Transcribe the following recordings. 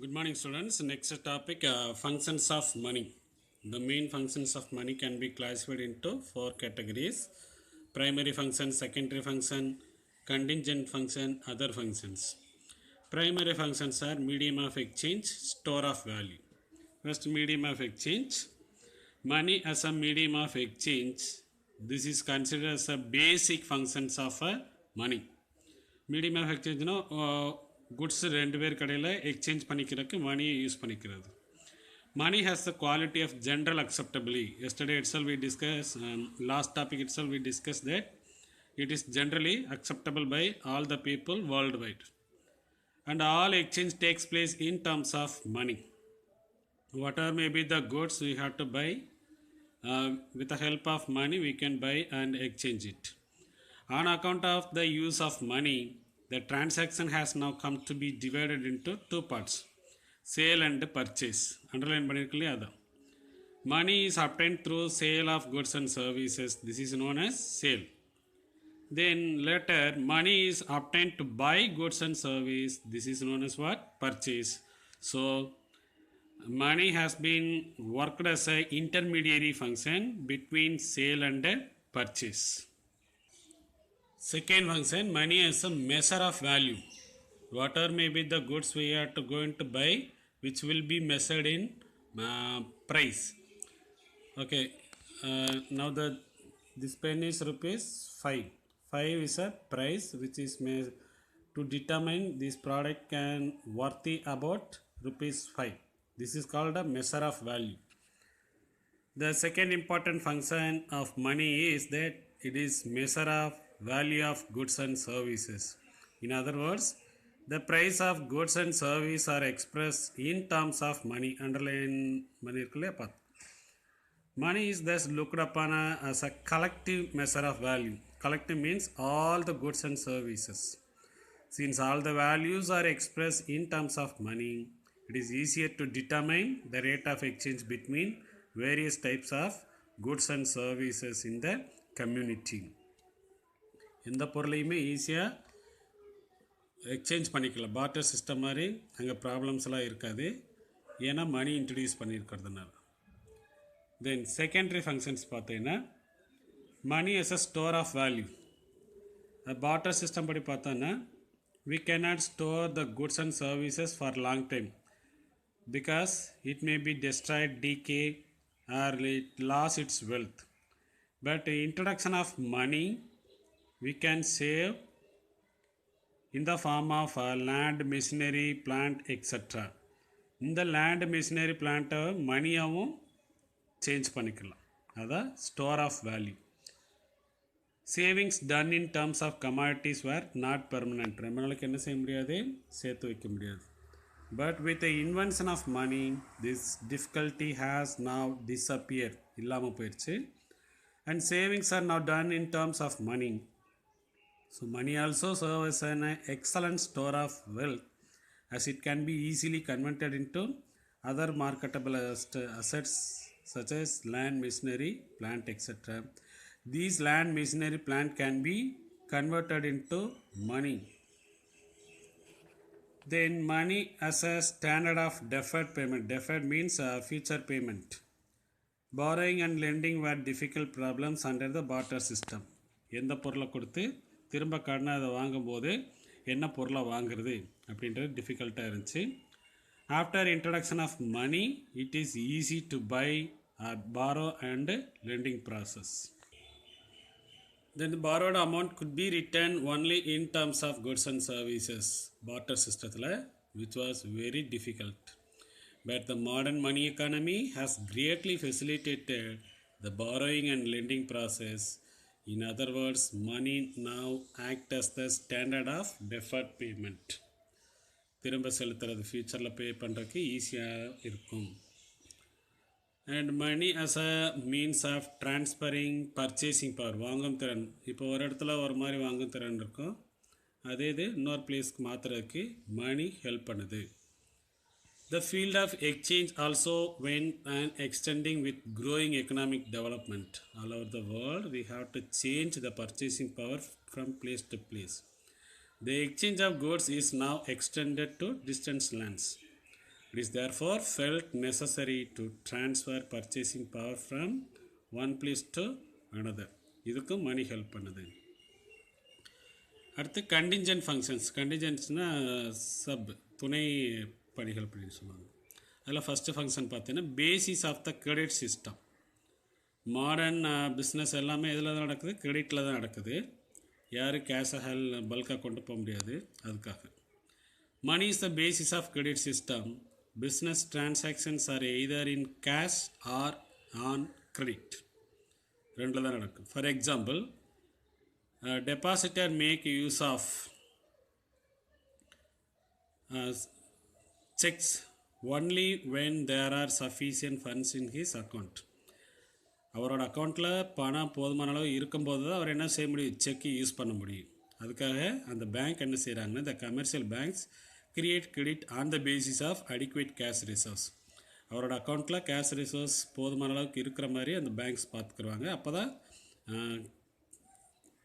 Good morning, students. Next topic functions of money. The main functions of money can be classified into four categories: primary function, secondary function, contingent function, other functions. Primary functions are medium of exchange, store of value. First, medium of exchange. Money as a medium of exchange. This is considered as a basic functions of money. Medium of எக்ஸ்சேஞ்ச்னா goods ரெண்டு பேர் கடையில் exchange பண்ணிக்கிறதுக்கு மணியை use பண்ணிக்கிறது. Money has the quality of general acceptability. Yesterday itself we discussed, last topic itself we discussed that it is generally acceptable by all the people worldwide. And all exchange takes place in terms of money. Whatever may be the goods we have to buy, with the help of money we can buy and exchange it. On account of the use of money, the transaction has now come to be divided into two parts: sale and purchase. Underline பண்ணிருக்கலையா அதான். Money is obtained through sale of goods and services. This is known as sale. Then later, money is obtained to buy goods and service. This is known as what? Purchase. So, money has been worked as a intermediary function between sale and purchase. Second function, money as a measure of value. Whatever may be the goods we are going to buy, which will be measured in price. Okay, now this pen is rupees 5. 5 is a price which is made to determine this product can worthy about rupees 5. This is called a measure of value. The second important function of money is that it is measure of value of goods and services. In other words, the price of goods and service are expressed in terms of money. Underline பண்ணிருக்கலையா. Money is thus looked upon as a collective measure of value. Collective means all the goods and services. Since all the values are expressed in terms of money, it is easier to determine the rate of exchange between various types of goods and services in the community. எந்த பொருளையுமே ஈஸியாக exchange பண்ணிக்கலாம். Barter system மாதிரி அங்கே ப்ராப்ளம்ஸ்லாம் இருக்காது, ஏன்னா money introduce பண்ணியிருக்கிறதுனால. தென் செகண்டரி ஃபங்க்ஷன்ஸ் பார்த்தீங்கன்னா money as a store of value. Barter system படி பார்த்தோன்னா we cannot store the goods and services for long time because it may be destroyed, decay, or it lost its wealth. But the introduction of money we can save in the form of land, machinery, plant, etc. இந்த land, machinery, plant மணியாகவும் change பண்ணிக்கலாம். அதான் store of value. Savings done in terms of commodities were not permanent. ரொம்ப நாளைக்கு என்ன செய்ய முடியாது, சேர்த்து வைக்க முடியாது. But with the invention of money this difficulty has now disappear, இல்லாமல் போயிடுச்சு. And savings are now done in terms of money. So money also serves as an excellent store of wealth, as it can be easily converted into other marketable assets such as land, machinery, plant, etc. These land, machinery, plant can be converted into money. Then money as a standard of deferred payment. Deferred means future payment. Borrowing and lending were difficult problems under the barter system. எந்த பொருளை கொடுத்து திரும்ப கடனை அதை வாங்கும்போது என்ன பொருளை வாங்குறது அப்படின்றது டிஃபிகல்ட்டாக இருந்துச்சு. After introduction of money it is easy to buy borrow and lending process. Then the borrowed amount could be return only in terms of goods and services. Barter சிஸ்டத்தில் which was very difficult. But the modern money economy has greatly facilitated the borrowing and lending process. In other words, money now act as the standard of deferred payment. திரும்ப செலுத்துறது ஃபியூச்சரில் பே பண்ணுறதுக்கு ஈஸியாக இருக்கும். And money as a means of transferring purchasing power, வாங்கும் திறன். இப்போ ஒரு இடத்துல ஒரு மாதிரி வாங்கும் திறன் இருக்கும், அதே இது இன்னொரு பிளேஸ்க்கு மாற்றுறதுக்கு மணி ஹெல்ப் பண்ணுது. The field of exchange also went and extending with growing economic development. All over the world, we have to change the purchasing power from place to place. The exchange of goods is now extended to distant lands. It is therefore felt necessary to transfer purchasing power from one place to another. இதுக்கும் மணி help பண்ணுது. அடுத்து contingent functions. கண்டிஞ்சன்ட்ஸ்னால் sub துணை பணிகள் அப்படின்னு சொல்லுவாங்க. அதில் first function பார்த்தீங்கன்னா basis of the credit system. Modern business எல்லாமே எதில் தான் நடக்குது? கிரெடிட்டில் தான் நடக்குது. யாரும் கேஷை பல்காக கொண்டு போக முடியாது. அதுக்காக money is the basis of credit system. Business transactions are either in cash or on credit. ரெண்டில் தான் நடக்கும். For example, depositor make use of checks only when there are sufficient funds in his account. அவரோட அக்கௌண்ட்டில் பணம் போதுமான அளவு இருக்கும்போது தான் அவர் என்ன செய்ய முடியும்? செக்கு யூஸ் பண்ண முடியும். அதுக்காக அந்த பேங்க் என்ன செய்கிறாங்கன்னா, the commercial banks create credit on the basis of adequate cash reserves. அவரோட அக்கௌண்ட்டில் கேஷ் ரிசர்வ்ஸ் போதுமான அளவுக்கு இருக்கிற மாதிரி அந்த பேங்க்ஸ் பார்த்துக்குருவாங்க. அப்போ தான்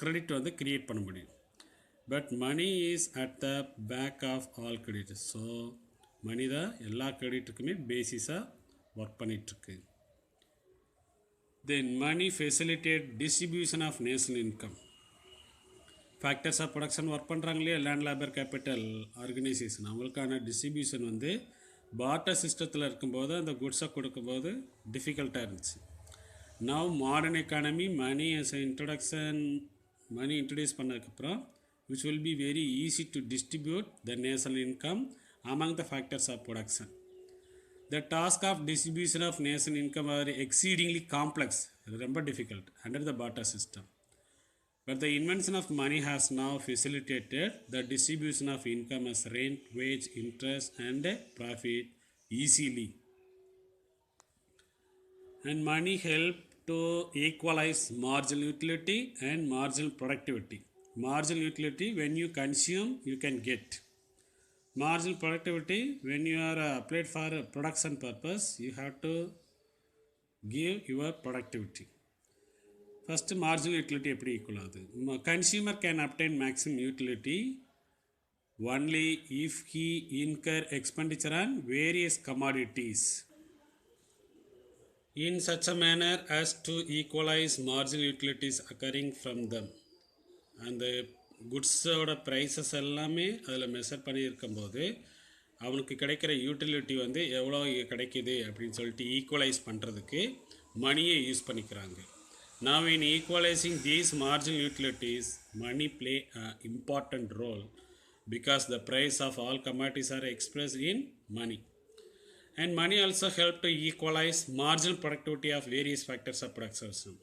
கிரெடிட் வந்து கிரியேட் பண்ண முடியும். But money is at the back of all credit. So money தான் எல்லா கிரெடிட்டுக்குமே பேசிஸாக ஒர்க் பண்ணிகிட்ருக்கு. Then money facilitate distribution of national income. Factors of production work பண்ணுறாங்க இல்லையா, லேண்ட் லேபர் கேபிட்டல் ஆர்கனைசேஷன், அவங்களுக்கான டிஸ்ட்ரிபியூஷன் வந்து பார்ட்டர் சிஸ்டத்தில் இருக்கும்போது அந்த குட்ஸை கொடுக்கும்போது டிஃபிகல்ட்டாக இருந்துச்சு. Now modern economy money money introduce பண்ணதுக்கப்புறம் which will be very easy to distribute the national income among the factors of production. The task of distribution of national income are exceedingly complex. இது ரொம்ப difficult under the barter system. But the invention of money has now facilitated the distribution of income as rent, wage, interest and profit easily. And money help to equalize marginal utility and marginal productivity. Marginal utility, when you consume, you can get. Marginal productivity, when you are applied for a production purpose, you have to give your productivity. First, marginal utility எப்படி equal ஆகுது? Consumer can obtained maximum utility only if he incur expenditure on various commodities in such a manner as to equalize marginal utilities occurring from them. அந்த குட்ஸோட prices எல்லாமே அதில் measure பண்ணியிருக்கும்போது அவனுக்கு கிடைக்கிற utility வந்து எவ்வளோ கிடைக்கிது அப்படின்னு சொல்லிட்டு ஈக்குவலைஸ் பண்ணுறதுக்கு மணியை யூஸ் பண்ணிக்கிறாங்க. Now in equalizing these marginal utilities, money play an important role because the price of all commodities are expressed in money. And money also help to equalize marginal productivity of various factors of production.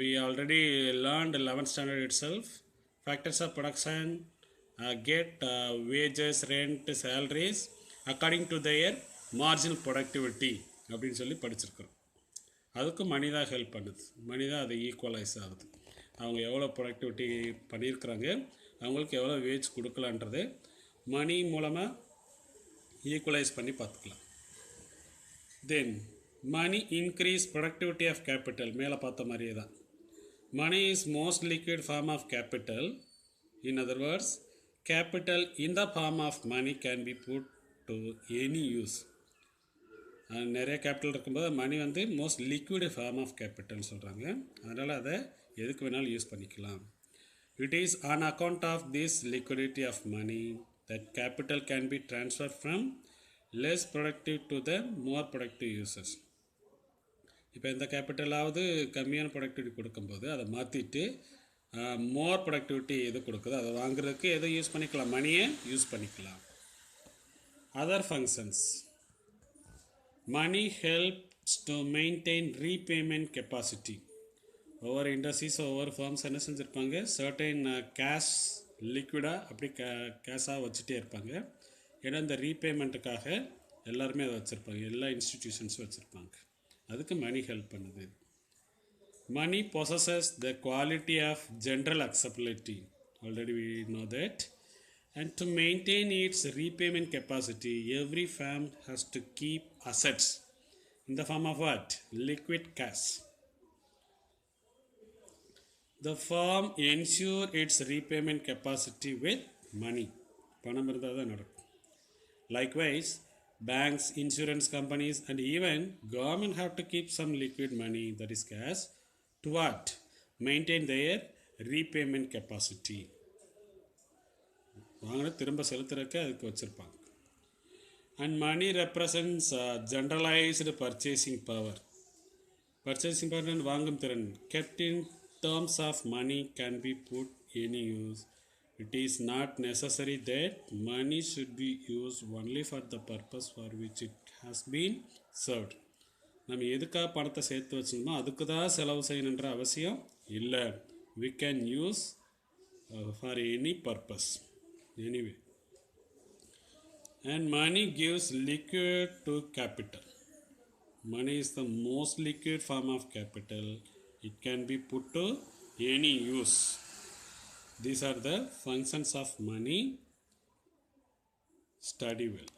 We already learned 11th standard itself. Factors of production get wages, rent, salaries according to their marginal productivity அப்படின்னு சொல்லி படிச்சிருக்கிறோம். அதுக்கு மணி தான் help பண்ணுது. மணி தான் அது equalise ஆகுது. அவங்க எவ்வளோ ப்ரொடக்டிவிட்டி பண்ணியிருக்கிறாங்க, அவங்களுக்கு எவ்வளோ வேஜ் கொடுக்கலான்றது மணி மூலமாக ஈக்குவலைஸ் பண்ணி பார்த்துக்கலாம். Then money increase productivity of capital. மேலே பார்த்த மாதிரியே தான். Money is most liquid form of capital. In other words, capital in the form of money can be put to any use. நிறைய கேபிட்டல் இருக்கும்போது money வந்து most liquid form of கேபிட்டல்னு சொல்கிறாங்க. அதனால் அதை எதுக்கு வேணாலும் யூஸ் பண்ணிக்கலாம். It is on account of this liquidity of money that capital can be transfer from less productive to the more productive users. இப்போ எந்த கேபிட்டலாவது கம்மியான ப்ரொடக்டிவிட்டி கொடுக்கும்போது அதை மாற்றிட்டு மோர் ப்ரொடக்டிவிட்டி எது கொடுக்குதோ அதை வாங்குறதுக்கு எதை யூஸ் பண்ணிக்கலாம்? மணியை யூஸ் பண்ணிக்கலாம். Other functions. Money helps to maintain repayment capacity. ஒவ்வொரு இண்டஸ்ட்ரீஸ் ஒவ்வொரு ஃபார்ம்ஸ் என்ன செஞ்சுருப்பாங்க, சர்டைன் கேஷ் லிக்விடாக அப்படி கேஷாக வச்சுட்டே இருப்பாங்க. ஏன்னா இந்த ரீபேமெண்ட்டுக்காக எல்லாருமே அதை வச்சுருப்பாங்க, எல்லா இன்ஸ்டிடியூஷன்ஸும் வச்சுருப்பாங்க. அதுக்கு மணி ஹெல்ப் பண்ணுது. மணி possesses the quality of general acceptability. Already we know that. And to maintain its repayment capacity, every firm has to keep assets in the form of what? Liquid cash. The firm ensure its repayment capacity with money. பணம் இருந்தால் தான் நடக்கும். Likewise, banks, insurance companies, and even government have to keep some liquid money, that is cash, to what? Maintain their repayment capacity. வாங்கின திரும்ப செலுத்துறதுக்கு அதுக்கு வச்சுருப்பாங்க. And money represents generalized purchasing power. Purchasing power and வாங்கும் திறன். Kept in terms of money can be put any use. It is not necessary that money should be used only for the purpose for which it has been served. நம்ம எதுக்காக பணத்தை சேர்த்து வச்சுக்கணுமோ அதுக்கு தான் செலவு செய்யணுன்ற அவசியம் இல்லை. We can use for any purpose. Anyway. And money gives liquid to capital. Money is the most liquid form of capital. It can be put to any use. These are the functions of money. Study well.